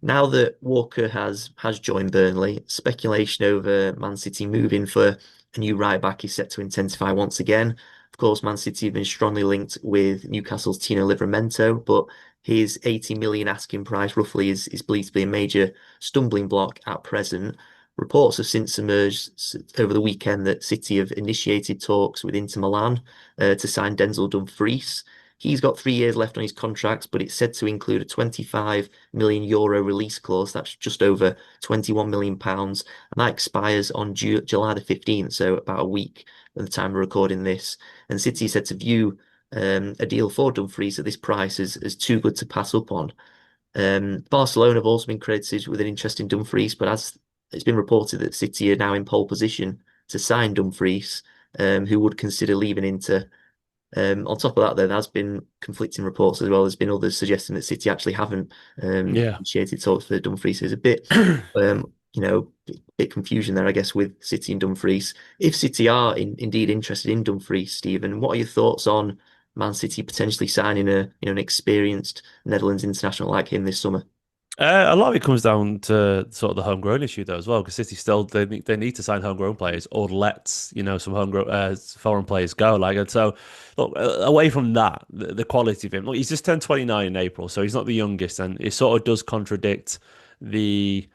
Now that Walker has joined Burnley, speculation over Man City moving for a new right back is set to intensify once again. Of course, Man City have been strongly linked with Newcastle's Tino Livramento, but his 80 million asking price roughly is believed to be a major stumbling block at present. Reports have since emerged over the weekend that City have initiated talks with Inter Milan to sign Denzel Dumfries. He's got 3 years left on his contract, but it's said to include a 25 million euro release clause. That's just over 21 million pounds, and that expires on July the 15th, so about a week at the time of recording this. And City said to view a deal for Dumfries at this price as too good to pass up on. Barcelona have also been credited with an interest in Dumfries, but as it's been reported that City are now in pole position to sign Dumfries, who would consider leaving Inter. On top of that, though, there's been conflicting reports as well. There's been others suggesting that City actually haven't Yeah. initiated talks for Dumfries. So there's a bit, bit confusion there, I guess, with City and Dumfries. If City are indeed interested in Dumfries, Stephen, what are your thoughts on Man City potentially signing an experienced Netherlands international like him this summer? A lot of it comes down to sort of the homegrown issue though as well, because City still they need to sign homegrown players or let some homegrown foreign players go. Like and so, look away from that, the quality of him. Look, he's just turned 29 in April, so he's not the youngest, and it sort of does contradict the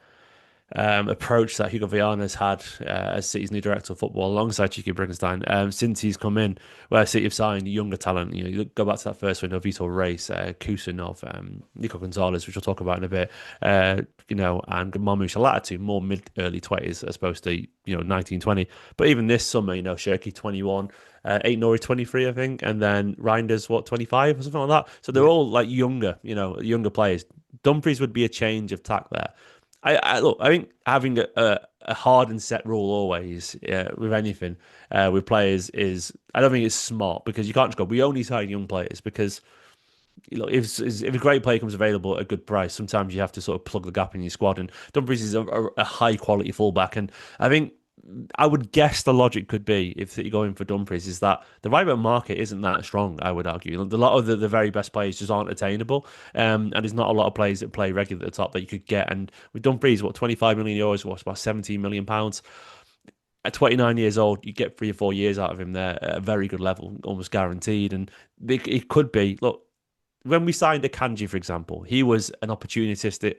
approach that Hugo Viana's had as City's new director of football alongside Chiqui Brinkenstein since he's come in, where City have signed younger talent. You go back to that first window, Vitor Reis, Kusanov, Nico Gonzalez, which we'll talk about in a bit, and Marmoush, the latter two more mid-early 20s as opposed to, 19, 20. But even this summer, Shirky 21, Eight Nori 23, I think, and then Reinders, 25 or something like that. So they're Yeah. all like younger players. Dumfries would be a change of tack there. Look. I think having a hard and set rule always with anything with players is. I don't think it's smart because you can't just go. We only sign young players because if a great player comes available at a good price, sometimes you have to sort of plug the gap in your squad. And Dumfries is a high quality fullback, and I think I would guess the logic could be if you're going for Dumfries is that the right back market isn't that strong. I would argue a lot of the very best players just aren't attainable, and there's not a lot of players that play regularly at the top that you could get. And with Dumfries, 25 million euros, about 17 million pounds. At 29 years old, you get 3 or 4 years out of him there at a very good level, almost guaranteed. And it could be look when we signed Akanji, for example, he was an opportunistic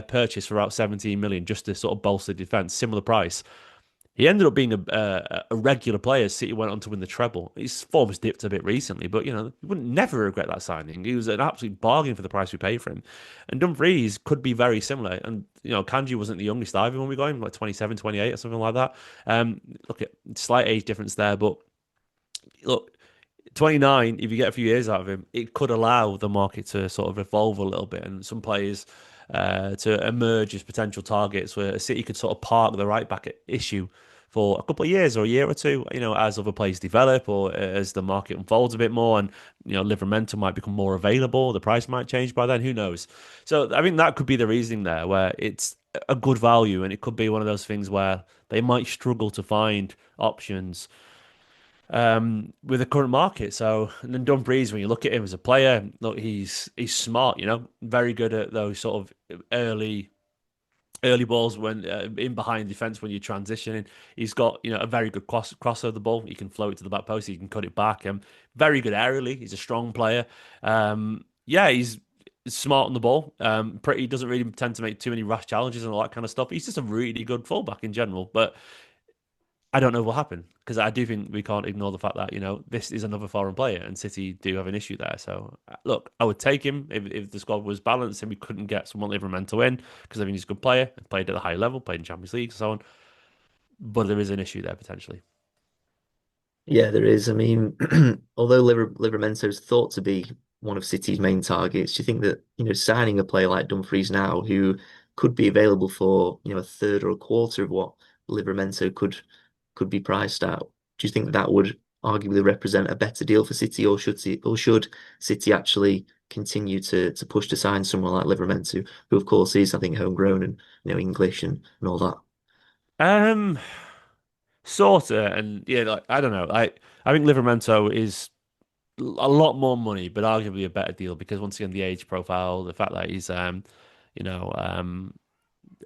purchase for about 17 million just to sort of bolster defense, similar price. He ended up being a regular player. City went on to win the treble. His form has dipped a bit recently, but you wouldn't never regret that signing. He was an absolute bargain for the price we paid for him. And Dumfries could be very similar. And Kanji wasn't the youngest either when we got him, like 27, 28 or something like that. Look at slight age difference there, but look, 29, if you get a few years out of him, it could allow the market to sort of evolve a little bit and some players to emerge as potential targets where a City could sort of park the right back issue for a couple of years or a year or two, as other players develop or as the market unfolds a bit more and, Livramento might become more available. The price might change by then. Who knows? So I think that could be the reasoning there where it's a good value and it could be one of those things where they might struggle to find options with the current market. So, and then Dumfries, when you look at him as a player, look, he's smart, very good at those sort of early balls when in behind defense when you're transitioning. He's got a very good crossover the ball. He can float it to the back post. He can cut it back. And very good aerially. He's a strong player. Yeah, he's smart on the ball. Pretty doesn't really tend to make too many rash challenges and all that kind of stuff. He's just a really good fullback in general. But I don't know what happened because I do think we can't ignore the fact that this is another foreign player and City do have an issue there. So look, I would take him if the squad was balanced and we couldn't get someone like Livermento in because I think he's a good player and played at a high level, played in Champions League and so on. But there is an issue there potentially. Yeah, there is. I mean, although Livramento is thought to be one of City's main targets, do you think that, signing a player like Dumfries now, who could be available for, a third or a quarter of what Livramento could be priced at, do you think that would arguably represent a better deal for City, or should City actually continue to push to sign someone like Livramento, who of course is, I think, homegrown and English and all that? Sorta, and yeah, like I don't know. I think Livermento is. a lot more money, but arguably a better deal because once again, the age profile, the fact that he's you know,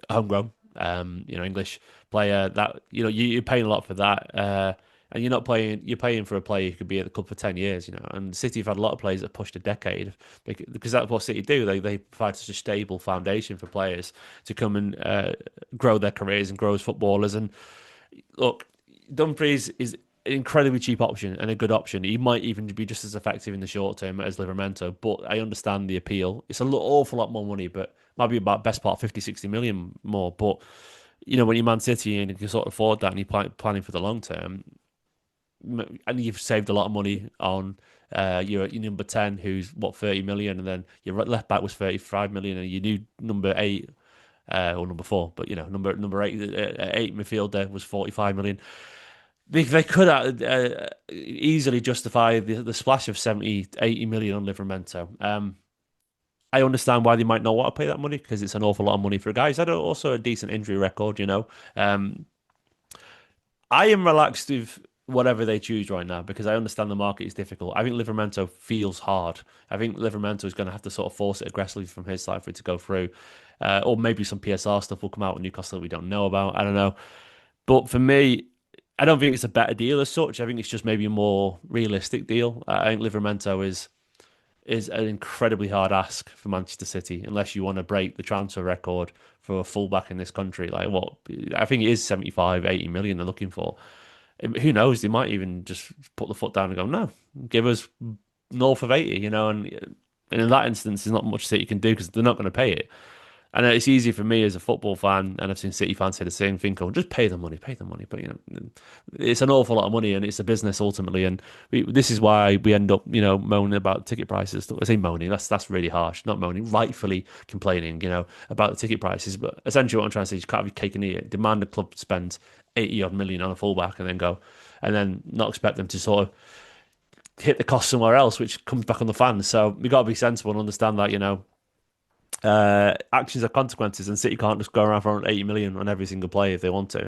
homegrown, English player. That you're paying a lot for that, and you're not playing. You're paying for a player who could be at the club for 10 years. And City have had a lot of players that pushed a decade because that's what City do. They provide such a stable foundation for players to come and grow their careers and grow as footballers. And look, Dumfries is an incredibly cheap option and a good option. He might even be just as effective in the short term as Livramento, but I understand the appeal. It's awful lot more money, but might be about best part 50, 60 million more. But when you're Man City and you can sort of afford that and you're planning for the long term, and you've saved a lot of money on your number 10, who's 30 million, and then your left back was 35 million, and your new number 8 or number 4, but number 8 midfielder was 45 million. They could easily justify the splash of 70, 80 million on Livramento. I understand why they might not want to pay that money because it's an awful lot of money for a guy. He's had also a decent injury record. I am relaxed with whatever they choose right now because I understand the market is difficult. I think Livramento feels hard. I think Livramento is going to have to sort of force it aggressively from his side for it to go through. Or maybe some PSR stuff will come out with Newcastle that we don't know about. I don't know. But for me, I don't think it's a better deal as such. I think it's just maybe a more realistic deal. I think Livramento is an incredibly hard ask for Manchester City unless you want to break the transfer record for a fullback in this country. Like what I think it is 75, 80 million they're looking for. Who knows? They might even just put the foot down and go, no, give us north of 80, and in that instance, there's not much City can do because they're not going to pay it. And it's easy for me as a football fan, and I've seen City fans say the same thing. Go, just pay the money, pay the money. But it's an awful lot of money, and it's a business ultimately. And this is why we end up, moaning about ticket prices. I say moaning, that's really harsh. Not moaning, rightfully complaining, about the ticket prices. But essentially, what I'm trying to say is, you can't have your cake and eat it. Demand the club spend 80 odd million on a fullback, and then not expect them to sort of hit the cost somewhere else, which comes back on the fans. So we got to be sensible and understand that, actions have consequences, and City can't just go around for 80 million on every single player if they want to.